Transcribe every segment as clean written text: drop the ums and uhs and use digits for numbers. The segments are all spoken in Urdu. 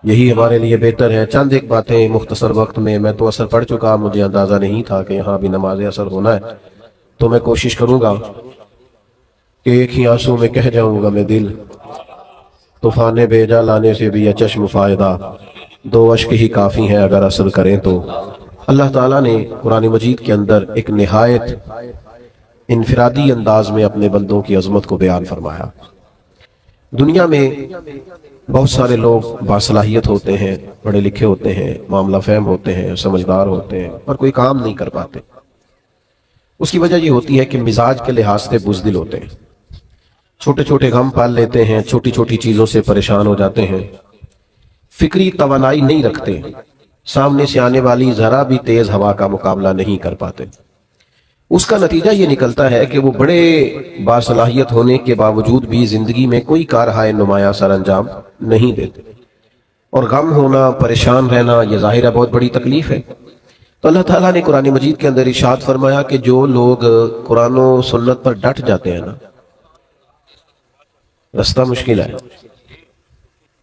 یہی ہمارے لیے بہتر ہے۔ چند ایک باتیں مختصر وقت میں، میں تو اثر پڑھ چکا، مجھے اندازہ نہیں تھا کہ یہاں بھی نماز اثر ہونا ہے، تو میں کوشش کروں گا کہ ایک ہی آنسو میں کہہ جاؤں گا میں دل طوفان بیجا لانے سے بھی یا چشم فائدہ، دو اشک ہی کافی ہیں اگر اثر کریں تو۔ اللہ تعالیٰ نے قرآن مجید کے اندر ایک نہایت انفرادی انداز میں اپنے بندوں کی عظمت کو بیان فرمایا۔ دنیا میں بہت سارے لوگ باصلاحیت ہوتے ہیں، پڑھے لکھے ہوتے ہیں، معاملہ فہم ہوتے ہیں، سمجھدار ہوتے ہیں، پر کوئی کام نہیں کر پاتے۔ اس کی وجہ یہ ہوتی ہے کہ مزاج کے لحاظ سے بزدل ہوتے ہیں، چھوٹے چھوٹے غم پال لیتے ہیں، چھوٹی چھوٹی چیزوں سے پریشان ہو جاتے ہیں، فکری توانائی نہیں رکھتے، سامنے سے آنے والی ذرا بھی تیز ہوا کا مقابلہ نہیں کر پاتے۔ اس کا نتیجہ یہ نکلتا ہے کہ وہ بڑے باصلاحیت ہونے کے باوجود بھی زندگی میں کوئی کارہائے نمایاں سر انجام نہیں دیتے، اور غم ہونا، پریشان رہنا، یہ ظاہر ہے بہت بڑی تکلیف ہے۔ تو اللہ تعالیٰ نے قرآن مجید کے اندر ارشاد فرمایا کہ جو لوگ قرآن و سنت پر ڈٹ جاتے ہیں نا، رستہ مشکل ہے۔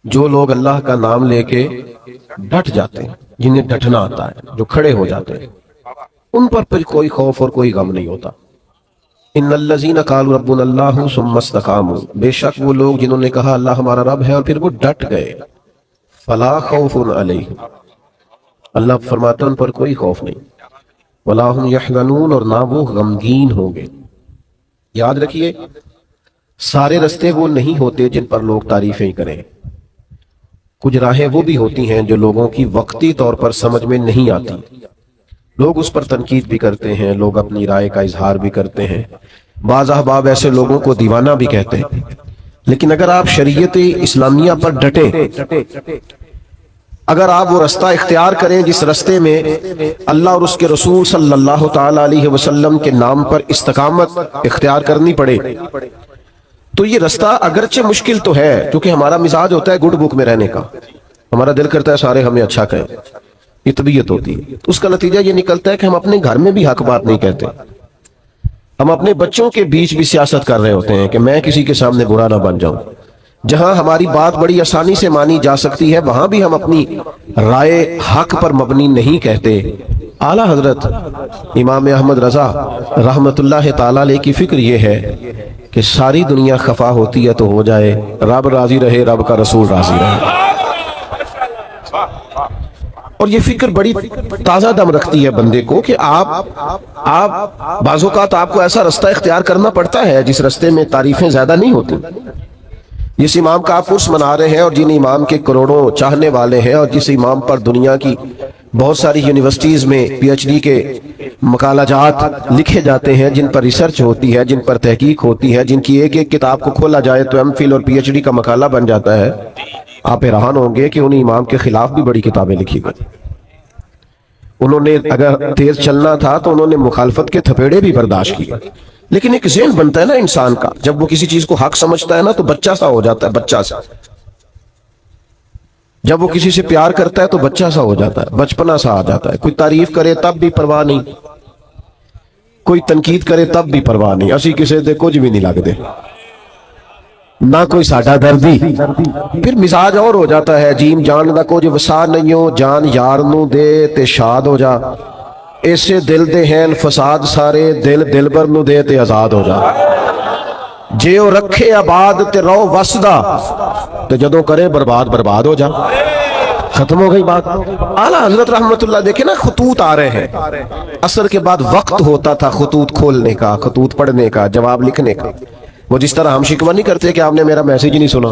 جو لوگ اللہ کا نام لے کے ڈٹ جاتے ہیں، جنہیں ڈٹنا آتا ہے، جو کھڑے ہو جاتے ہیں، ان پر پھر کوئی خوف اور کوئی غم نہیں ہوتا۔ ان الذین قالوا ربنا اللہ ثم استقاموا، بے شک وہ لوگ جنہوں نے کہا اللہ ہمارا رب ہے اور پھر وہ ڈٹ گئے، فلا خوف علیہم، اللہ فرماتا ان پر کوئی خوف نہیں، ولا هم یحزنون، اور نہ وہ غمگین ہوں گے۔ یاد رکھیے سارے رستے وہ نہیں ہوتے جن پر لوگ تعریفیں کریں، کچھ راہیں وہ بھی ہوتی ہیں جو لوگوں کی وقتی طور پر سمجھ میں نہیں آتی، لوگ اس پر تنقید بھی کرتے ہیں، لوگ اپنی رائے کا اظہار بھی کرتے ہیں، بعض احباب ایسے لوگوں کو دیوانہ بھی کہتے ہیں۔ لیکن اگر آپ شریعت اسلامیہ پر ڈٹیں، اگر آپ وہ رستہ اختیار کریں جس رستے میں اللہ اور اس کے رسول صلی اللہ تعالی علیہ وسلم کے نام پر استقامت اختیار کرنی پڑے، تو یہ رستہ اگرچہ مشکل تو ہے، کیونکہ ہمارا مزاج ہوتا ہے گڈ بک میں رہنے کا، ہمارا دل کرتا ہے سارے ہمیں اچھا کہیں، یہ طبیعت ہوتی ہے۔ اس کا نتیجہ یہ نکلتا ہے کہ ہم اپنے گھر میں بھی حق بات نہیں کہتے، ہم اپنے بچوں کے بیچ بھی سیاست کر رہے ہوتے ہیں کہ میں کسی کے سامنے برا نہ بن جاؤں۔ جہاں ہماری بات بڑی آسانی سے مانی جا سکتی ہے، وہاں بھی ہم اپنی رائے حق پر مبنی نہیں کہتے۔ اعلیٰ حضرت امام احمد رضا رحمت اللہ تعالیٰ علیہ کی فکر یہ ہے کہ ساری دنیا خفا ہوتی ہے تو ہو جائے، رب راضی رہے، رب کا رسول راضی رہے۔ اور یہ فکر بڑی تازہ دم رکھتی ہے بندے کو کہ آپ بعض اوقات آپ کو ایسا رستہ اختیار کرنا پڑتا ہے جس رستے میں تعریفیں زیادہ نہیں ہوتی۔ جس امام کا آپ عرس منا رہے ہیں اور جن امام کے کروڑوں چاہنے والے ہیں، اور جس امام پر دنیا کی بہت ساری یونیورسٹیز میں پی ایچ ڈی کے مقالہ جات لکھے جاتے ہیں، جن پر ریسرچ ہوتی ہے، جن پر تحقیق ہوتی ہے، جن کی ایک ایک کتاب کو کھولا جائے تو ایم فل اور پی ایچ ڈی کا مقالہ بن جاتا ہے، آپ حیران ہوں گے کہ ان امام کے خلاف بھی بڑی کتابیں لکھی گئی۔ انہوں نے اگر تیز چلنا تھا تو انہوں نے مخالفت کے تھپیڑے بھی برداشت کیے، لیکن ایک ذہن بنتا ہے نا انسان کا، جب وہ کسی چیز کو حق سمجھتا ہے نا تو بچہ سا ہو جاتا ہے، بچہ سا۔ جب وہ کسی سے پیار کرتا ہے تو بچہ سا ہو جاتا ہے، بچپنا سا آ جاتا ہے۔ کوئی تعریف کرے تب بھی پرواہ نہیں، کوئی تنقید کرے تب بھی پرواہ نہیں، اسی کسی دے کچھ بھی نہیں لگتے، نہ کوئی ساڈا دردی۔ پھر مزاج اور ہو جاتا ہے، جیم جان دا کچھ وسا نہیں ہو، جان یار نو دے تے شاد ہو جا، ایسے دل دے ہیں فساد سارے، دل دلبر نو دے تے آزاد ہو جا، جے او رکھے آباد تے رو وسدا، تے جدوں کرے برباد برباد ہو جا۔ ختم ہو گئی بات۔ اعلیٰ حضرت رحمت اللہ دیکھیں نا، خطوط آ رہے ہیں، عصر کے بعد وقت ہوتا تھا خطوط کھولنے کا، خطوط پڑھنے کا، جواب لکھنے کا۔ وہ جس طرح ہم شکوہ نہیں کرتے کہ آپ نے میرا میسیج ہی نہیں سنا،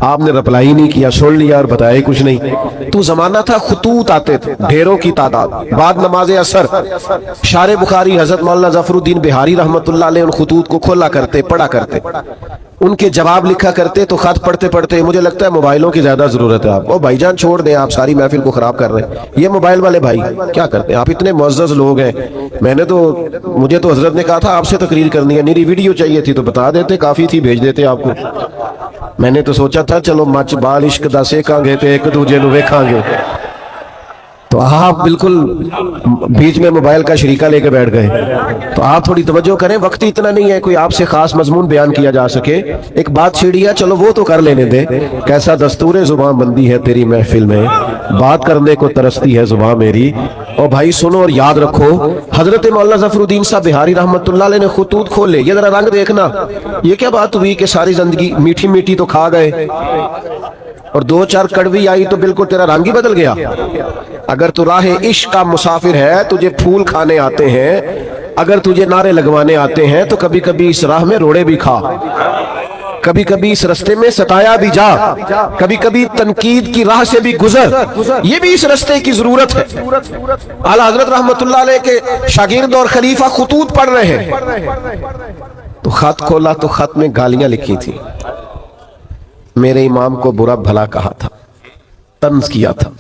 آپ نے رپلائی نہیں کیا، سن لیا اور بتایا کچھ نہیں۔ تو زمانہ تھا خطوط آتے تھے ڈھیروں کی تعداد، بعد نماز عصر شارح بخاری حضرت مولانا ظفر الدین بہاری رحمت اللہ علیہ ان خطوط کو کھولا کرتے، پڑھا کرتے، ان کے جواب لکھا کرتے۔ تو خط پڑھتے پڑھتے مجھے لگتا ہے موبائلوں کی زیادہ ضرورت ہے آپ کو، بھائی جان چھوڑ دیں، آپ ساری محفل کو خراب کر رہے ہیں، یہ موبائل والے بھائی کیا کرتے ہیں؟ آپ اتنے معزز لوگ ہیں، مجھے تو حضرت نے کہا تھا آپ سے تقریر کرنی ہے، میری ویڈیو چاہیے تھی تو بتا دیتے، کافی تھی، بھیج دیتے آپ کو۔ میں نے تو سوچا تھا چلو مچ بال عشق دا سیکھاں گے تے ایک دوجے نو ویکھاں گے، تو آپ بالکل بیچ میں موبائل کا شریکہ لے کے بیٹھ گئے. تو آپ تھوڑی توجہ کریں, وقت ہی اتنا نہیں ہے کوئی آپ سے خاص مضمون بیان کیا جا سکے. ایک بات چھیڑی ہے, چلو وہ تو کر لینے دے. کیسا دستور زبان بندی ہے تیری محفل میں, بات کرنے کو ترستی ہے زبان میری. اور بھائی سنو اور یاد رکھو, حضرت مولانا ظفر الدین صاحب بہاری رحمت اللہ علیہ نے خطوط کھولے. یہ ذرا رنگ دیکھنا, یہ کیا بات ہوئی کہ ساری زندگی میٹھی میٹھی تو کھا گئے اور دو چار کڑوی آئی تو بالکل تیرا رنگ ہی بدل گیا. اگر تو راہ عشق کا مسافر ہے, تجھے پھول کھانے آتے ہیں, اگر تجھے نعرے لگوانے آتے ہیں, تو کبھی کبھی اس راہ میں روڑے بھی کھا, کبھی کبھی اس رستے میں ستایا بھی جا, کبھی کبھی تنقید کی راہ سے بھی گزر. یہ بھی اس رستے کی ضرورت ہے. اعلیٰ حضرت رحمت اللہ علیہ کے شاگرد اور خلیفہ خطوط پڑھ رہے ہیں, تو خط کھولا تو خط میں گالیاں لکھی تھی. میرے امام کو برا بھلا کہا تھا, طنز کیا تھا,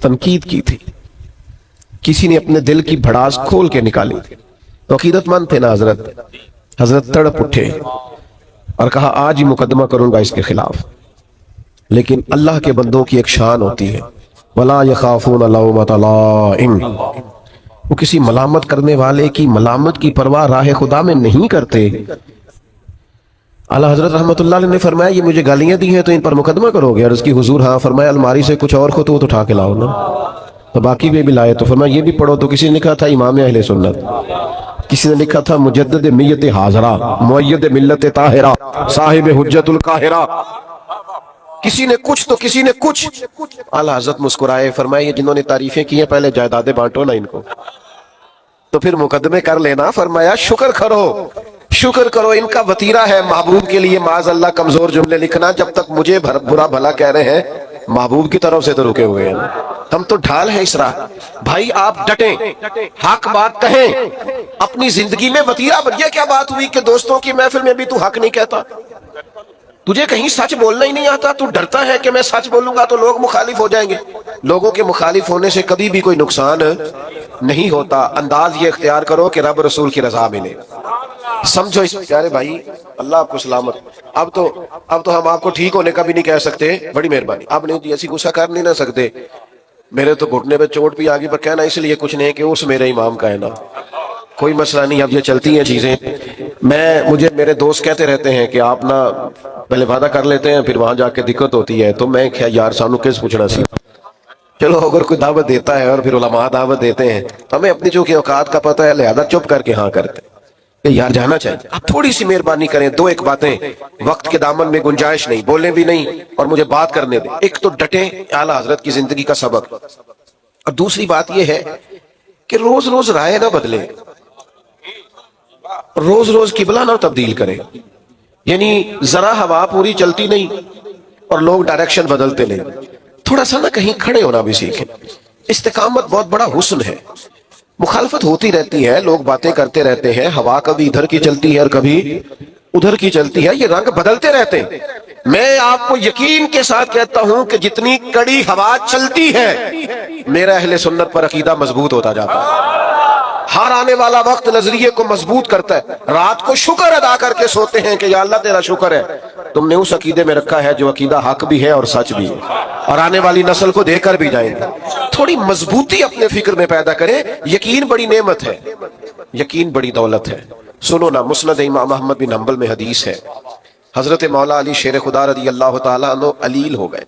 تنقید کی تھی. کسی نے اپنے دل کی بھڑاس کھول کے نکالی. تو عقیدت مند تھے نا حضرت تڑپ اٹھے اور کہا آج ہی مقدمہ کروں گا اس کے خلاف. لیکن اللہ کے بندوں کی ایک شان ہوتی ہے, وَلَا يَخَافُونَ لَوْمَةَ لَائِمٍ, وہ کسی ملامت کرنے والے کی ملامت کی پرواہ راہ خدا میں نہیں کرتے. اعلیٰ حضرت رحمت اللہ علیہ نے فرمایا یہ مجھے گالیاں دی ہیں تو ان پر مقدمہ کرو گے؟ عرض کی حضور ہاں. فرمایا الماری سے کچھ اور خطوط اٹھا کے لاؤ نا. تو باقی بھی لائے. تو فرمایا یہ بھی پڑھو. تو کسی نے لکھا تھا امام اہل سنت, کسی نے لکھا تھا مجدد میت حاضرہ, مؤید ملت طاہرہ, صاحب حجت القاہرہ. کسی نے کچھ تو کسی نے کچھ. اعلیٰ حضرت مسکرائے, فرمایا یہ جنہوں نے تعریفیں کی ہیں پہلے جائیدادیں بانٹو نا ان کو, تو پھر مقدمے کر لینا. فرمایا شکر کرو, شکر کرو, ان کا وطیرہ ہے محبوب کے لیے معاذ اللہ کمزور جملے لکھنا. جب تک مجھے برا بھلا کہہ رہے ہیں, محبوب کی طرف سے تو رکے ہوئے ہیں. ہم تو ڈھال ہے اس راہ. بھائی آپ ڈٹیں, حق بات کہیں, اپنی زندگی میں وطیرہ بن. یہ کیا بات ہوئی کہ دوستوں کی محفل میں بھی تو حق نہیں کہتا؟ تجھے کہیں سچ بولنا ہی نہیں آتا, تو ڈرتا ہے کہ میں سچ بولوں گا تو لوگ مخالف ہو جائیں گے. لوگوں کے مخالف ہونے سے کبھی بھی کوئی نقصان نہیں ہوتا. انداز یہ اختیار کرو کہ رب رسول کی رضا ملے. سمجھو اس پیارے بھائی, اللہ آپ کو سلامت. اب تو ہم آپ کو ٹھیک ہونے کا بھی نہیں کہہ سکتے, بڑی مہربانی. آپ نے ایسی غصہ کر نہیں نہ سکتے. میرے تو گھٹنے پہ چوٹ بھی آگی, پر کہنا اس لیے کچھ نہیں کہ اس میرے امام کا ہے نا, کوئی مسئلہ نہیں. اب یہ چلتی ہیں چیزیں. مجھے میرے دوست کہتے رہتے ہیں کہ آپ نا پہلے وعدہ کر لیتے ہیں پھر وہاں جا کے دقت ہوتی ہے. تو میں کیا یار سانو کس پوچھنا سی. چلو اگر کوئی دعوت دیتا ہے اور پھر علماء دعوت دیتے ہیں تو ہمیں اپنی چونکہ اوقات کا پتہ ہے, لہذا چپ کر کے ہاں کرتے کہ یار جانا چاہیے. آپ تھوڑی سی مہربانی کریں, دو ایک باتیں, وقت کے دامن میں گنجائش نہیں, بولیں بھی نہیں اور مجھے بات کرنے دیں. ایک تو ڈٹیں, اعلیٰ حضرت کی زندگی کا سبق. اور دوسری بات یہ ہے کہ روز روز رائے نہ بدلے, روز روز قبلہ نہ تبدیل کرے. یعنی ذرا ہوا پوری چلتی نہیں اور لوگ ڈائریکشن بدلتے نہیں. تھوڑا سا نہ کہیں کھڑے ہونا بھی سیکھیں. استقامت بہت بڑا حسن ہے. مخالفت ہوتی رہتی ہے, لوگ باتیں کرتے رہتے ہیں, ہوا کبھی ادھر کی چلتی ہے اور کبھی ادھر کی چلتی ہے, یہ رنگ بدلتے رہتے ہیں. میں آپ کو یقین کے ساتھ کہتا ہوں کہ جتنی کڑی ہوا چلتی ہے میرا اہل سنت پر عقیدہ مضبوط ہوتا جاتا ہے. ہر آنے والا وقت نظریے کو مضبوط کرتا ہے. رات کو شکر ادا کر کے سوتے ہیں کہ یا اللہ تیرا شکر ہے تم نے اس عقیدے میں رکھا ہے جو عقیدہ حق بھی ہے اور سچ بھی ہے, اور آنے والی نسل کو دے کر بھی جائیں گے. تھوڑی مضبوطی اپنے فکر میں پیدا کریں. یقین بڑی نعمت ہے, یقین بڑی دولت ہے. سنو نا, مسند امام احمد بن حنبل میں حدیث ہے, حضرت مولا علی شیر خدا رضی اللہ تعالیٰ عنہ علیل ہو گئے,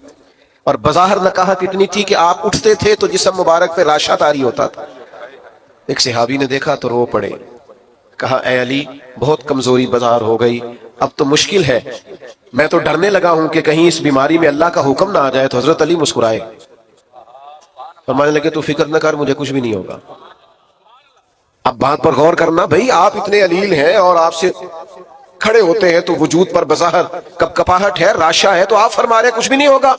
اور بظاہر نکاحت اتنی تھی کہ آپ اٹھتے تھے تو جسم مبارک پہ راشا طاری ہوتا تھا. ایک صحابی نے دیکھا تو رو پڑے, کہا اے علی بہت کمزوری بظاہر ہو گئی, اب تو مشکل ہے, میں تو ڈرنے لگا ہوں کہ کہیں اس بیماری میں اللہ کا حکم نہ آ جائے. تو حضرت علی مسکرائے, فرمانے لگے تو فکر نہ کر, مجھے کچھ بھی نہیں ہوگا. اب بات پر غور کرنا بھائی, آپ اتنے علیل ہیں اور آپ سے کھڑے ہوتے ہیں تو وجود پر بظاہر کپ کپاہٹ ہے, راشا ہے, تو آپ فرما رہے کچھ بھی نہیں ہوگا.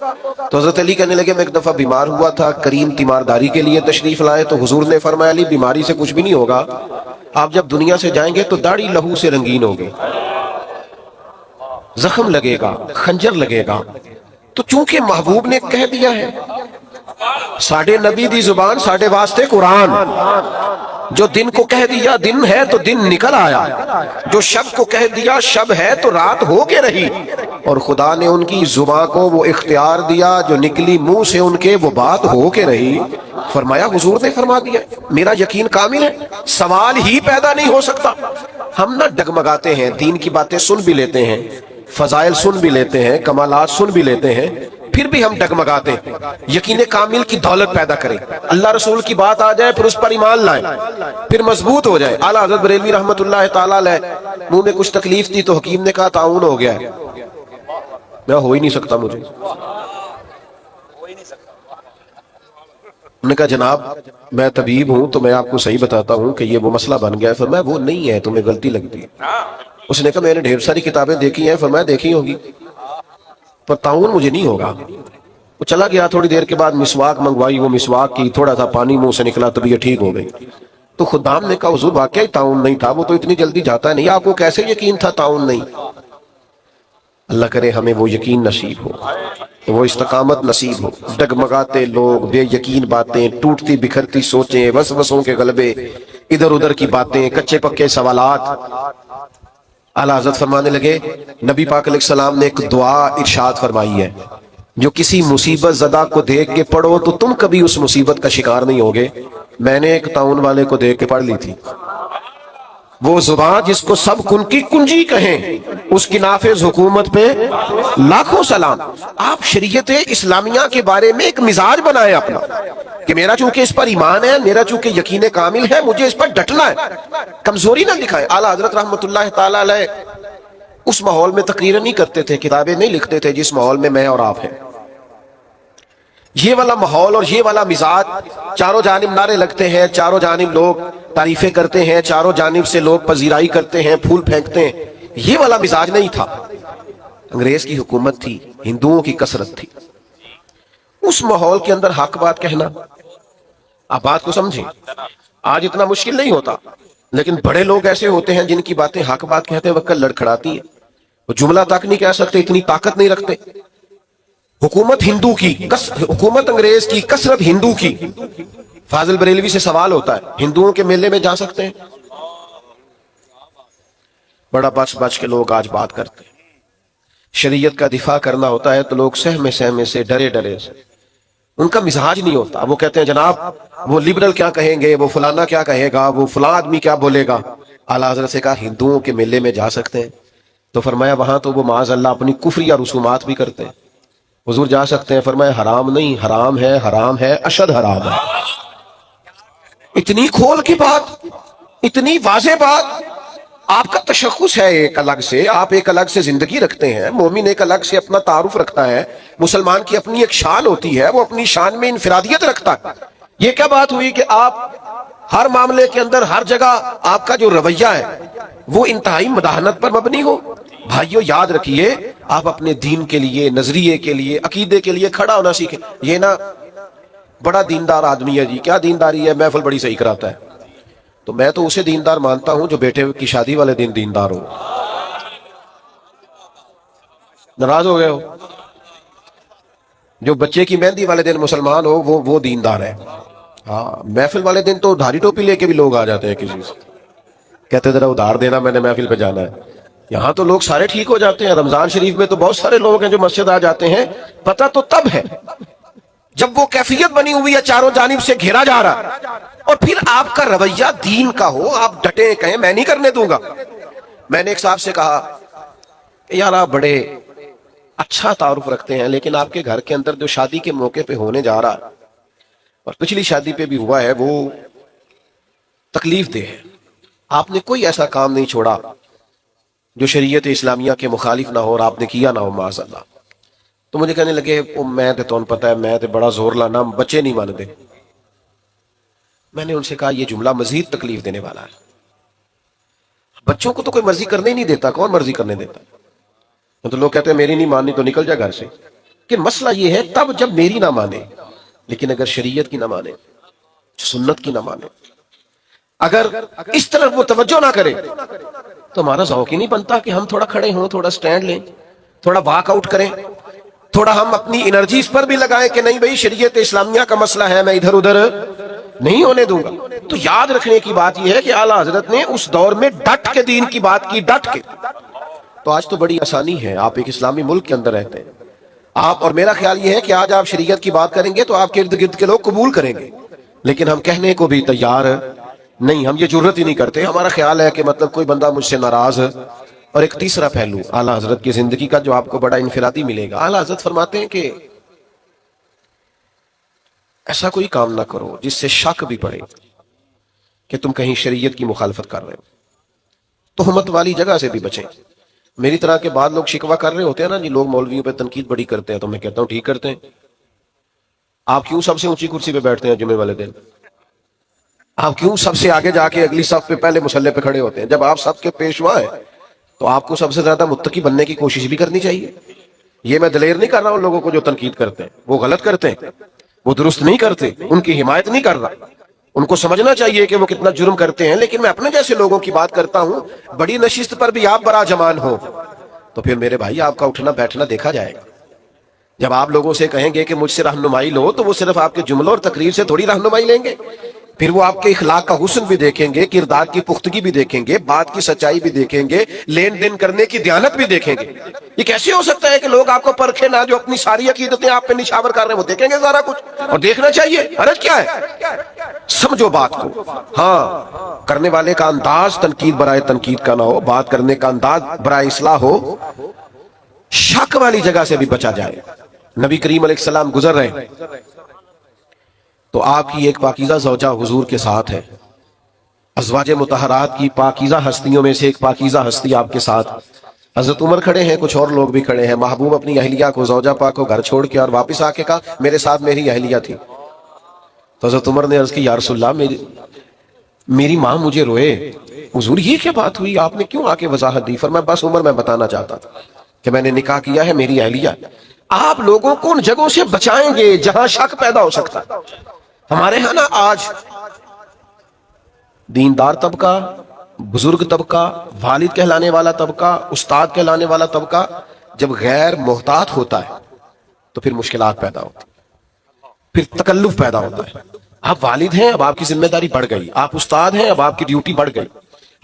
تو حضرت علی کہنے لگے میں ایک دفعہ بیمار ہوا تھا, کریم تیمارداری کے لیے تشریف لائے, تو حضور نے فرمایا علی بیماری سے کچھ بھی نہیں ہوگا, آپ جب دنیا سے جائیں گے تو داڑھی لہو سے رنگین ہوگی, زخم لگے گا, خنجر لگے گا. تو چونکہ محبوب نے کہہ دیا ہے, ساڑھے نبی دی زبان ساڑھے واسطے قرآن, جو دن کو کہہ دیا دن ہے تو دن نکل آیا, جو شب کو کہہ دیا شب ہے تو رات ہو کے رہی, اور خدا نے ان کی زبان کو وہ اختیار دیا جو نکلی منہ سے ان کے وہ بات ہو کے رہی. فرمایا حضور نے فرما دیا، میرا یقین کامل ہے، سوال ہی پیدا نہیں ہو سکتا۔ ہم نہ ڈگمگاتے ہیں، دین کی باتیں سن بھی لیتے ہیں، فضائل سن بھی لیتے ہیں، کمالات سن بھی لیتے ہیں، پھر بھی ہم ڈگمگاتے ہیں۔ یقین کامل کی دولت پیدا کریں، اللہ رسول کی بات آ جائے پھر اس پر ایمان لائیں، پھر مضبوط ہو جائے۔ اعلیٰ حضرت بریلوی رحمۃ اللہ تعالیٰ علیہ منہ میں کچھ تکلیف تھی تو حکیم نے کہا تعاون ہو گیا ہے، میں ہو ہی نہیں سکتا مجھے۔ انہوں نے کہا جناب میں طبیب ہوں تو میں آپ کو صحیح بتاتا ہوں کہ یہ وہ مسئلہ بن گیا ہے۔ فرمایا وہ نہیں ہے، تمہیں غلطی لگتی ہے۔ اس نے کہا میں نے ڈھیر ساری کتابیں دیکھی ہیں۔ فرمایا دیکھی ہوگی پر تعاون مجھے نہیں ہوگا۔ وہ چلا گیا، تھوڑی دیر کے بعد مسواک منگوائی، وہ مسواک کی، تھوڑا سا پانی منہ سے نکلا، طبیعت ٹھیک ہو گئی۔ تو خدام نے کہا حضور واقعی تعاون نہیں تھا، وہ تو اتنی جلدی جاتا نہیں، آپ کو کیسے یقین تھا تعاون نہیں؟ اللہ کرے ہمیں وہ یقین نصیب ہو، وہ استقامت نصیب ہو۔ ڈگمگاتے لوگ، بے یقین باتیں، ٹوٹتی بکھرتی سوچیں، وسوسوں کے غلبے، ادھر ادھر کی باتیں، کچے پکے سوالات۔ اعلیٰ حضرت فرمانے لگے نبی پاک علیہ السلام نے ایک دعا ارشاد فرمائی ہے، جو کسی مصیبت زدہ کو دیکھ کے پڑھو تو تم کبھی اس مصیبت کا شکار نہیں ہوگے۔ میں نے ایک تعاون والے کو دیکھ کے پڑھ لی تھی، وہ زبان جس کو سب کن کی کنجی کہیں، اس کی نافذ حکومت پہ لاکھوں سلام۔ آپ شریعت اسلامیہ کے بارے میں ایک مزاج بنائے اپنا کہ میرا چونکہ اس پر ایمان ہے، میرا چونکہ یقین کامل ہے، مجھے اس پر ڈٹنا ہے، کمزوری نہ دکھائے۔ اعلیٰ حضرت رحمۃ اللہ تعالیٰ علیہ اس ماحول میں تقریر نہیں کرتے تھے، کتابیں نہیں لکھتے تھے جس ماحول میں اور آپ ہیں۔ یہ والا ماحول اور یہ والا مزاج، چاروں جانب نعرے لگتے ہیں، چاروں جانب لوگ تعریفیں کرتے ہیں، چاروں جانب سے لوگ پذیرائی کرتے ہیں، پھول پھینکتے ہیں، یہ والا مزاج نہیں تھا۔ انگریز کی حکومت تھی، ہندوؤں کی کثرت تھی، اس ماحول کے اندر حق بات کہنا، آپ بات کو سمجھیں، آج اتنا مشکل نہیں ہوتا، لیکن بڑے لوگ ایسے ہوتے ہیں جن کی باتیں حق بات کہتے وقت لڑکھڑاتی ہیں، وہ جملہ تک نہیں کہہ سکتے، اتنی طاقت نہیں رکھتے۔ حکومت ہندو کی، حکومت انگریز کی، کثرت ہندو کی۔ فاضل بریلوی سے سوال ہوتا ہے ہندوؤں کے میلے میں جا سکتے ہیں؟ بڑا بچ بچ کے لوگ آج بات کرتے ہیں، شریعت کا دفاع کرنا ہوتا ہے تو لوگ سہمے سہمے سے، ڈرے ڈرے سے، ان کا مزاج نہیں ہوتا۔ وہ کہتے ہیں جناب وہ لبرل کیا کہیں گے، وہ فلانا کیا کہے گا، وہ فلاں آدمی کیا بولے گا۔ اعلیٰ حضرت سے کہا ہندوؤں کے میلے میں جا سکتے ہیں؟ تو فرمایا وہاں تو وہ معاذ اللہ اپنی کفری اور رسومات بھی کرتے ہیں۔ حضور جا سکتے ہیں؟ فرمایا حرام نہیں، حرام ہے، حرام ہے، اشد حرام ہے۔ اتنی کھول کی بات، اتنی واضح بات، آپ کا تشخص ہے ایک الگ سے، آپ ایک الگ سے زندگی رکھتے ہیں، مومن ایک الگ سے اپنا تعارف رکھتا ہے، مسلمان کی اپنی ایک شان ہوتی ہے، وہ اپنی شان میں انفرادیت رکھتا ہے۔ یہ کیا بات ہوئی کہ آپ ہر معاملے کے اندر، ہر جگہ آپ کا جو رویہ ہے وہ انتہائی مداحنت پر مبنی ہو؟ بھائیو یاد رکھیے، آپ اپنے دین کے لیے، نظریے کے لیے، عقیدے کے لیے کھڑا ہونا سیکھیں۔ یہ نہ بڑا دیندار آدمی ہے جی، کیا دینداری ہے، محفل بڑی صحیح کراتا ہے، تو میں تو اسے دیندار مانتا ہوں جو بیٹے کی شادی والے دن دیندار ہو۔ ناراض ہو گئے ہو؟ جو بچے کی مہندی والے دن مسلمان ہو وہ دیندار ہے۔ ہاں محفل والے دن تو دھاری ٹوپی لے کے بھی لوگ آ جاتے ہیں، کسی سے کہتے ذرا ادھار دینا، میں نے محفل پہ جانا ہے۔ یہاں تو لوگ سارے ٹھیک ہو جاتے ہیں، رمضان شریف میں تو بہت سارے لوگ ہیں جو مسجد آ جاتے ہیں، پتہ تو تب ہے جب وہ کیفیت بنی ہوئی ہے، چاروں جانب سے گھیرا جا رہا، اور پھر آپ کا رویہ دین کا ہو، آپ ڈٹے کہیں میں نہیں کرنے دوں گا۔ میں نے ایک صاحب سے کہا کہ یار آپ بڑے اچھا تعارف رکھتے ہیں، لیکن آپ کے گھر کے اندر جو شادی کے موقع پہ ہونے جا رہا اور پچھلی شادی پہ بھی ہوا ہے وہ تکلیف دہ ہے، آپ نے کوئی ایسا کام نہیں چھوڑا جو شریعت اسلامیہ کے مخالف نہ ہو اور آپ نے کیا نہ ہو معاذ اللہ۔ تو مجھے کہنے لگے میں تو پتہ ہے میں تو بڑا زور لانا، بچے نہیں مانتے۔ میں نے ان سے کہا یہ جملہ مزید تکلیف دینے والا ہے، بچوں کو تو کوئی مرضی کرنے ہی نہیں دیتا، کون مرضی کرنے دیتا؟ تو لوگ کہتے ہیں میری نہیں ماننی تو نکل جائے گھر سے، کہ مسئلہ یہ ہے تب جب میری نہ مانے، لیکن اگر شریعت کی نہ مانے، سنت کی نہ مانے، اگر اس طرح وہ توجہ نہ کرے تو ہمارا ذوق ہی نہیں بنتا کہ ہم تھوڑا کھڑے ہوں، تھوڑا سٹینڈ لیں، تھوڑا واک آؤٹ کریں، تھوڑا ہم اپنی انرجی اس پر بھی لگائیں کہ نہیں بھئی شریعت اسلامیہ کا مسئلہ ہے، میں ادھر ادھر نہیں ہونے دوں گا۔ تو یاد رکھنے کی بات یہ ہے کہ اعلیٰ حضرت نے اس دور میں ڈٹ کے دین کی بات کی، ڈٹ کے۔ تو آج تو بڑی آسانی ہے، آپ ایک اسلامی ملک کے اندر رہتے ہیں، آپ اور میرا خیال یہ ہے کہ آج آپ شریعت کی بات کریں گے تو آپ کے ارد گرد کے لوگ قبول کریں گے، لیکن ہم کہنے کو بھی تیار نہیں، ہم یہ جرت ہی نہیں کرتے. ہمارا خیال ہے کہ مطلب کوئی بندہ مجھ سے ناراض ہے. اور ایک تیسرا پہلو اعلیٰ حضرت کی زندگی کا جو آپ کو بڑا انفرادی ملے گا. اعلیٰ حضرت فرماتے ہیں کہ ایسا کوئی کام نہ کرو جس سے شک بھی پڑے کہ تم کہیں شریعت کی مخالفت کر رہے ہو. تہمت والی جگہ سے بھی بچیں. میری طرح کے بعد لوگ شکوہ کر رہے ہوتے ہیں نا جی، لوگ مولویوں پہ تنقید بڑی کرتے ہیں، تو میں کہتا ہوں ٹھیک کرتے ہیں. آپ کیوں سب سے اونچی کرسی پہ بیٹھتے ہیں جمعے والے دن؟ آپ کیوں سب سے آگے جا کے اگلی صف پہ پہلے مصلی پہ کھڑے ہوتے ہیں؟ جب آپ سب کے پیشوا ہیں تو آپ کو سب سے زیادہ متقی بننے کی کوشش بھی کرنی چاہیے. یہ میں دلیر نہیں کر رہا ہوں لوگوں کو جو تنقید کرتے ہیں، وہ غلط کرتے ہیں، وہ درست نہیں کرتے، ان کی حمایت نہیں کر رہا. ان کو سمجھنا چاہیے کہ وہ کتنا جرم کرتے ہیں. لیکن میں اپنے جیسے لوگوں کی بات کرتا ہوں. بڑی نشست پر بھی آپ برا جمان ہو تو پھر میرے بھائی آپ کا اٹھنا بیٹھنا دیکھا جائے گا. جب آپ لوگوں سے کہیں گے کہ مجھ سے رہنمائی لو تو وہ صرف آپ کے جملوں اور تقریر سے تھوڑی رہنمائی لیں گے. پھر وہ آپ کے اخلاق کا حسن بھی دیکھیں گے، کردار کی پختگی بھی دیکھیں گے، بات کی سچائی بھی دیکھیں گے، لین دین کرنے کی دیانت بھی دیکھیں گے. یہ کیسے ہو سکتا ہے کہ لوگ آپ کو پرکھیں نہ؟ جو اپنی ساری عقیدتیں آپ پہ نشاور کر رہے ہیں وہ دیکھیں گے سارا کچھ. اور دیکھنا چاہیے. حرج کیا ہے؟ سمجھو بات کو. ہاں، کرنے والے کا انداز تنقید برائے تنقید کا نہ ہو، بات کرنے کا انداز برائے اصلاح ہو. شک والی جگہ سے بھی بچا جائے. نبی کریم علیہ السلام گزر رہے ہیں تو آپ کی ایک پاکیزہ زوجہ حضور کے ساتھ ہے. ازواج مطہرات کی پاکیزہ ہستیوں میں سے ایک پاکیزہ ہستی آپ کے ساتھ. حضرت عمر کھڑے ہیں، کچھ اور لوگ بھی کھڑے ہیں. محبوب اپنی اہلیہ کو، زوجہ پاک کو گھر چھوڑ کے اور واپس آ کے کہا میرے ساتھ میری اہلیہ تھی. تو حضرت عمر نے عرض کی یا رسول اللہ میری ماں مجھے روئے. حضور یہ کیا بات ہوئی؟ آپ نے کیوں آ کے وضاحت دی؟ فرمایا بس عمر میں بتانا چاہتا تھا کہ میں نے نکاح کیا ہے، میری اہلیہ. آپ لوگوں کو ان جگہوں سے بچائیں گے جہاں شک پیدا ہو سکتا ہے. ہمارے ہاں نا آج دیندار طبقہ، بزرگ طبقہ، والد کہلانے والا طبقہ، استاد کہلانے والا طبقہ جب غیر محتاط ہوتا ہے تو پھر مشکلات پیدا ہوتی، پھر تکلف پیدا ہوتا ہے. آپ والد ہیں، اب آپ کی ذمہ داری بڑھ گئی. آپ استاد ہیں، اب آپ کی ڈیوٹی بڑھ گئی.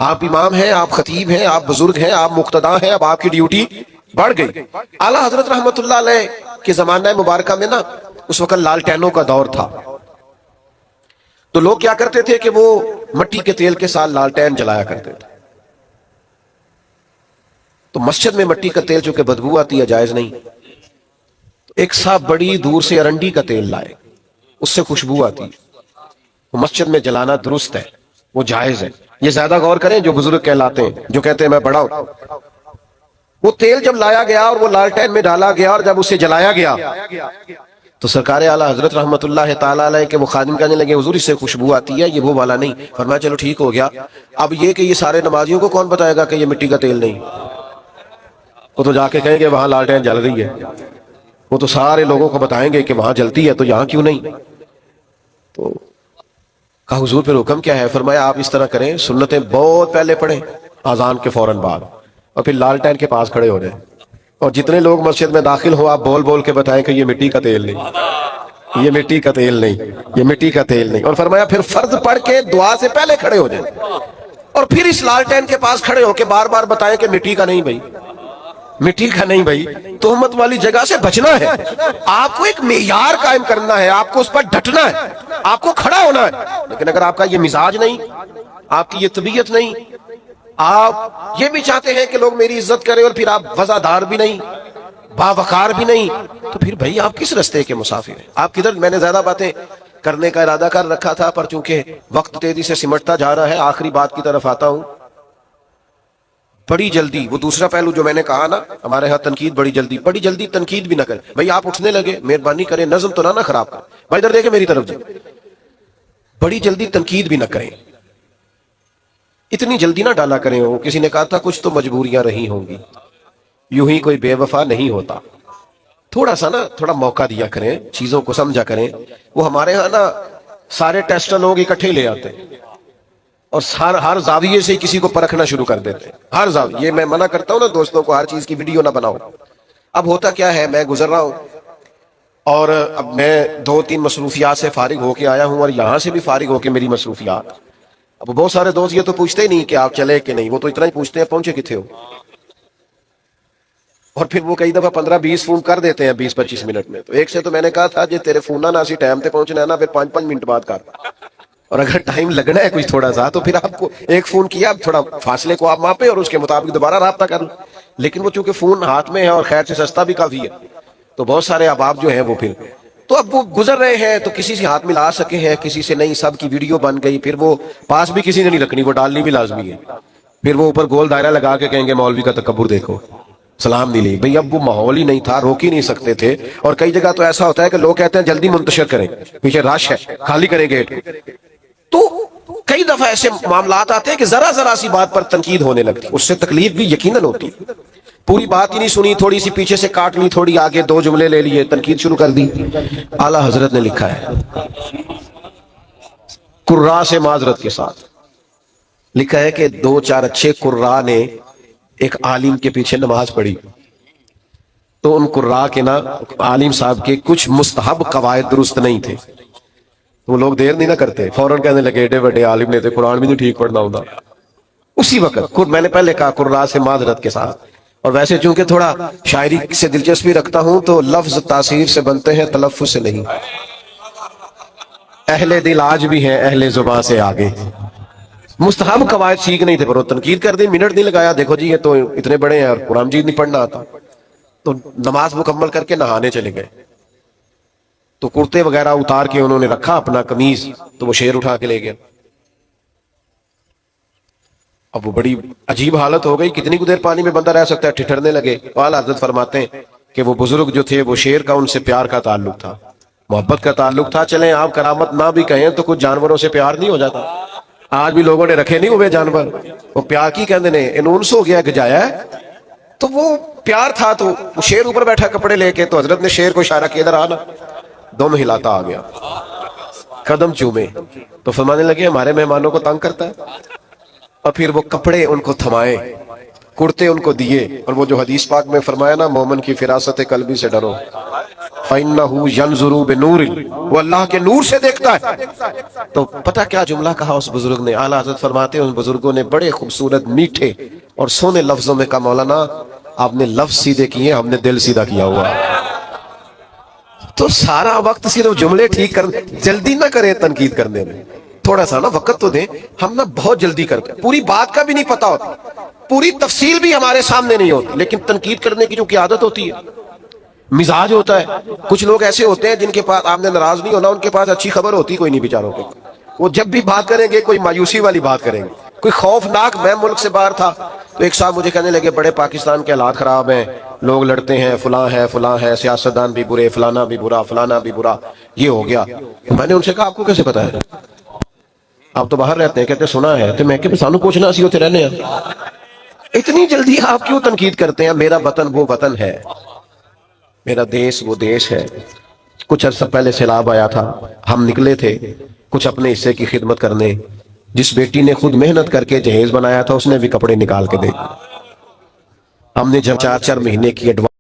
آپ امام ہیں، آپ خطیب ہیں، آپ بزرگ ہیں، آپ مقتدا ہیں، اب آپ کی ڈیوٹی بڑھ گئی. اعلیٰ حضرت رحمت اللہ علیہ کے زمانہ مبارکہ میں نا اس وقت لالٹینوں کا دور تھا. تو لوگ کیا کرتے تھے کہ وہ مٹی کے تیل کے ساتھ لالٹین جلایا کرتے تھے. تو مسجد میں مٹی کا تیل چونکہ بدبو آتی ہے، جائز نہیں. ایک صاحب بڑی دور سے ارنڈی کا تیل لائے، اس سے خوشبو آتی. وہ مسجد میں جلانا درست ہے، وہ جائز ہے. یہ زیادہ غور کریں جو بزرگ کہلاتے ہیں، جو کہتے ہیں میں بڑا ہوں. وہ تیل جب لایا گیا اور وہ لالٹین میں ڈالا گیا اور جب اسے جلایا گیا تو سرکار اعلیٰ حضرت رحمت اللہ تعالی علیہ کے وہ خادم کہنے لگے حضور اس سے خوشبو آتی ہے، یہ وہ والا نہیں. فرمایا چلو ٹھیک ہو گیا. اب یہ کہ یہ سارے نمازیوں کو کون بتائے گا کہ یہ مٹی کا تیل نہیں؟ وہ تو جا کے کہیں گے وہاں لالٹین جل رہی ہے. وہ تو سارے لوگوں کو بتائیں گے کہ وہاں جلتی ہے تو یہاں کیوں نہیں. تو کہا حضور پھر حکم کیا ہے؟ فرمایا آپ اس طرح کریں، سنتیں بہت پہلے پڑھیں اذان کے فوراً بعد، اور پھر لالٹین کے پاس کھڑے ہو جائیں، اور جتنے لوگ مسجد میں داخل ہو آپ بول بول کے بتائیں کہ یہ مٹی کا تیل نہیں، یہ مٹی کا تیل نہیں، یہ مٹی کا تیل نہیں. اور فرمایا پھر فرض پڑھ کے دعا سے پہلے کھڑے ہو جائیں اور پھر اس لالٹین کے پاس کھڑے ہو کے بار بار بتائیں کہ مٹی کا نہیں بھائی، مٹی کا نہیں بھائی. تہمت والی جگہ سے بچنا ہے. آپ کو ایک معیار قائم کرنا ہے، آپ کو اس پر ڈٹنا ہے، آپ کو کھڑا ہونا ہے. لیکن اگر آپ کا یہ مزاج نہیں، آپ کی یہ طبیعت نہیں، آپ یہ بھی چاہتے ہیں کہ لوگ میری عزت کریں اور پھر آپ وفادار بھی نہیں، باوقار بھی نہیں، تو پھر بھائی آپ کس رستے کے مسافر ہیں؟ آپ کدھر؟ میں نے زیادہ باتیں کرنے کا ارادہ کر رکھا تھا پر چونکہ وقت تیزی سے سمٹتا جا رہا ہے آخری بات کی طرف آتا ہوں. بڑی جلدی، وہ دوسرا پہلو جو میں نے کہا نا، ہمارے ہاں تنقید بڑی جلدی تنقید بھی نہ کریں. بھائی آپ اٹھنے لگے، مہربانی کریں نظم تو نہ خراب کریں. بھائی ادھر دیکھیں میری طرف جی. بڑی جلدی تنقید بھی نہ کریں، اتنی جلدی نہ ڈالا کریں. ہو کسی نے کہا تھا کچھ تو مجبوریاں رہی ہوں گی، یوں ہی کوئی بے وفا نہیں ہوتا. تھوڑا سا نا تھوڑا موقع دیا کریں، چیزوں کو سمجھا کریں. وہ ہمارے ہاں نا سارے ٹیسٹ لوگ اکٹھے لے آتے اور ہر زاویے سے کسی کو پرکھنا شروع کر دیتے. ہر زاویے. یہ میں منع کرتا ہوں نا دوستوں کو ہر چیز کی ویڈیو نہ بناؤ. اب ہوتا کیا ہے، میں گزر رہا ہوں اور اب میں 2-3 مصروفیات سے فارغ ہو کے آیا ہوں اور یہاں سے بھی فارغ ہو کے میری مصروفیات. اب بہت سارے دوست یہ تو پوچھتے ہی نہیں کہ آپ چلے کہ نہیں، وہ تو اتنا ہی پوچھتے ہیں پہنچے کتنے ہو. اور پھر وہ کئی دفعہ 15-20 فون کر دیتے ہیں 20-25 منٹ میں. تو ایک سے تو میں نے کہا تھا جی تیرے فون نہ اسی ٹائم تے پہنچنا ہے نا پھر 5-5 منٹ بعد کر, اور اگر ٹائم لگنا ہے کچھ تھوڑا سا تو پھر آپ کو ایک فون کیا اب تھوڑا فاصلے کو آپ ماپیں اور اس کے مطابق دوبارہ رابطہ کر لیں. لیکن وہ چونکہ فون ہاتھ میں ہے اور خیر سے سستا بھی کافی ہے تو بہت سارے احباب جو ہیں وہ پھر تو اب وہ گزر رہے ہیں تو کسی سے ہاتھ ملا سکے ہیں کسی سے نہیں, سب کی ویڈیو بن گئی, پھر وہ پاس بھی کسی نے نہیں رکھنی, وہ ڈالنی بھی لازمی ہے. پھر وہ اوپر گول دائرہ لگا کے کہیں گے مولوی کا تکبر دیکھو, سلام نہیں لی. بھئی اب وہ ماحول ہی نہیں تھا, روک ہی نہیں سکتے تھے. اور کئی جگہ تو ایسا ہوتا ہے کہ لوگ کہتے ہیں جلدی منتشر کریں, پیچھے رش ہے, خالی کریں گیٹ کو. تو کئی دفعہ ایسے معاملات آتے ہیں کہ ذرا ذرا سی بات پر تنقید ہونے لگتی, اس سے تکلیف بھی یقیناً ہوتی. پوری بات ہی نہیں سنی, تھوڑی سی پیچھے سے کاٹ لی, تھوڑی آگے 2 جملے لے لیے, تنقید شروع کر دی. اعلیٰ حضرت نے لکھا ہے قراء سے معذرت کے ساتھ, لکھا ہے کہ 2-4 اچھے قراء نے ایک عالم کے پیچھے نماز پڑھی تو ان قراء کے نا عالم صاحب کے کچھ مستحب قواعد درست نہیں تھے. وہ لوگ دیر نہیں نہ کرتے, فوراً کہنے لگے ایڈے بڑے عالم نے تھے قرآن بھی نہیں ٹھیک پڑھنا ہوتا. اسی وقت میں نے پہلے کہا قراء سے معذرت کے ساتھ, اور ویسے چونکہ تھوڑا شاعری سے دلچسپی رکھتا ہوں تو لفظ تاثیر سے بنتے ہیں تلفظ سے نہیں. اہل دل آج بھی ہیں اہل زباں سے آگے. مستحب قواعد سیکھ نہیں تھے پر وہ تنقید کر دی, منٹ نہیں لگایا, دیکھو جی یہ تو اتنے بڑے ہیں اور قرآن مجید نہیں پڑھنا آتا. تو نماز مکمل کر کے نہانے چلے گئے تو کرتے وغیرہ اتار کے انہوں نے رکھا اپنا قمیض, تو وہ شیر اٹھا کے لے گیا. اب وہ بڑی عجیب حالت ہو گئی, کتنی دیر پانی میں بندہ رہ سکتا ہے, ٹھٹھرنے لگے. اعلیٰ حضرت فرماتے ہیں کہ وہ بزرگ جو تھے وہ شیر کا ان سے پیار کا تعلق تھا, محبت کا تعلق تھا. چلیں آپ کرامت نہ بھی کہیں تو کچھ جانوروں سے پیار نہیں ہو جاتا. آج بھی لوگوں نے رکھے نہیں ہوئے جانور, وہ پیار کی کہندے نے انونس ہو گیا گجایا ہے, تو وہ پیار تھا. تو شیر اوپر بیٹھا کپڑے لے کے, تو حضرت نے شیر کو اشارہ کیا ادھر آنا, دونوں ہلاتا آ گیا, قدم چومے. تو فرمانے لگے ہمارے مہمانوں کو تنگ کرتا ہے. اور پھر وہ کپڑے ان کو تھمائے, کرتے ان کو دیے, اور وہ جو حدیث پاک میں فرمایا نا مومن کی فراست قلبی سے ڈرو فَإِنَّهُ يَنْظُرُ بِنُورٍ, وہ اللہ کے نور سے دیکھتا ہے. تو پتہ کیا جملہ کہا اس بزرگ نے. اعلیٰ حضرت فرماتے ہیں ان بزرگوں نے بڑے خوبصورت میٹھے اور سونے لفظوں میں کہا مولانا آپ نے لفظ سیدھے کیے, ہم نے دل سیدھا کیا ہوا. تو سارا وقت صرف جملے ٹھیک کر, جلدی نہ کریں تنقید کرنے میں, تھوڑا سا نا وقت تو دیں. ہم نا بہت جلدی کرتے ہیں, پوری بات کا بھی نہیں پتا ہوتا, پوری تفصیل بھی ہمارے سامنے نہیں ہوتی, لیکن تنقید کرنے کی جو کی عادت ہوتی ہے, مزاج ہوتا ہے. کچھ لوگ ایسے ہوتے ہیں جن کے پاس آپ نے ناراض نہیں ہونا, ان کے پاس اچھی خبر ہوتی کوئی نہیں بیچاروں کو. وہ جب بھی بات کریں گے کوئی مایوسی والی بات کریں گے, کوئی خوفناک. میں ملک سے باہر تھا تو ایک صاحب مجھے کہنے لگے بڑے پاکستان کے حالات خراب ہیں, لوگ لڑتے ہیں, فلاں ہے, سیاستدان بھی برے, فلانا بھی برا, فلانا بھی برا, یہ ہو گیا. میں نے ان سے کہا آپ کو کیسے پتا ہے, آپ تو باہر رہتے ہیں. کہتے سنا ہے. تو میں کہ سانو پوچھنا سی ہوتے رہنے ہیں, اتنی جلدی آپ کیوں تنقید کرتے ہیں. میرا وطن وہ وطن ہے, میرا دیش وہ دیش ہے. کچھ عرصہ پہلے سیلاب آیا تھا, ہم نکلے تھے کچھ اپنے حصے کی خدمت کرنے. جس بیٹی نے خود محنت کر کے جہیز بنایا تھا اس نے بھی کپڑے نکال کے دے. ہم نے جب 4 مہینے کی ایڈوانس